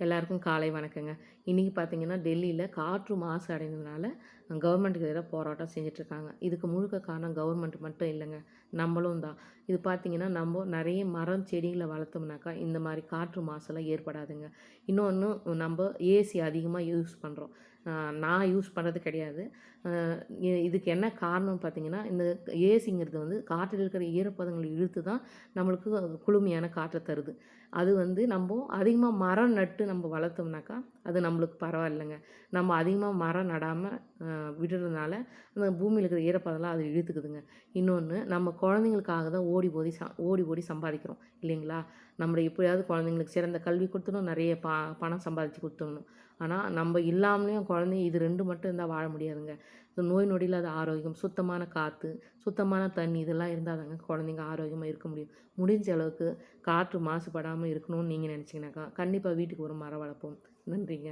எல்லாருக்கும் காலை வணக்கங்க. இன்னைக்கு பார்த்தீங்கன்னா, டெல்லியில காற்று மாசு அடைந்ததுனால கவர்மெண்ட்டுக்கு எதிரா போராட்டம் செஞ்சுட்ருக்காங்க. இதுக்கு முழுக்க காரணம் கவர்மெண்ட் மட்டும் இல்லைங்க. நம்மளும் தான். இது பார்த்தீங்கன்னா, நம்ப நெறைய மரம், செடிகள வளர்த்தோம்னாக்கா, இந்த மாரி காற்று மாசெல்லாம் ஏற்படாதுங்க. இன்னொன்னு நம்ப ஏசி அதிகமா யூஸ் பண்றோம். அ நான் யூஸ் பண்றது கிடையாது. அ இதுக்கு என்ன காரணம்னு பார்த்தீங்கன்னா, இந்த ஏசிங்கிறது வந்து காற்றில் இருக்கிற ஈரப்பதங்கள இழுத்து தான் நம்மளுக்கு குளுமையான காற்ற தருது. அது வந்து நம்போ அதிகமா மரம் நட்டு நம்ம வளர்த்தோம்னாக்கா, அது நம்மளுக்கு பரவாயில்லங்க. நம்ம அதிகமா மரம் நடாம விடுறதுனால, அந்த பூமியில இருக்கிற ஈரப்பதம்லாம் அது இழுத்துக்குதுங்க. இன்னொன்னு நம்ம குழந்தைங்களுக்காக தான் ஓடி ஓடி சம்பாதிக்கிறோம் இல்லைங்களா? நம்மள எப்படியாவது குழந்தைங்களுக்கு சிறந்த கல்வி குடுத்துடணும், நெறைய பணம் சம்பாதிச்சு குடுத்துடணும். ஆனா, நம்ம இல்லாமலேயும் குழந்தைங்க இது 2 மட்டும் இருந்தா வாழ முடியாதுங்க. நோய் நொடி இல்லாத ஆரோக்கியம், சுத்தமான காத்து, சுத்தமான தண்ணி இதெல்லாம் இருந்தா தாங்க குழந்தைங்க ஆரோக்கியமா இருக்க முடியும். முடிஞ்ச அளவுக்கு காற்று மாசுபடாம இருக்கணும்னு நீங்க நினச்சீங்கனாக்கா, கண்டிப்பா வீட்டுக்கு ஒரு மரம் வளர்ப்போம். நன்றிங்க.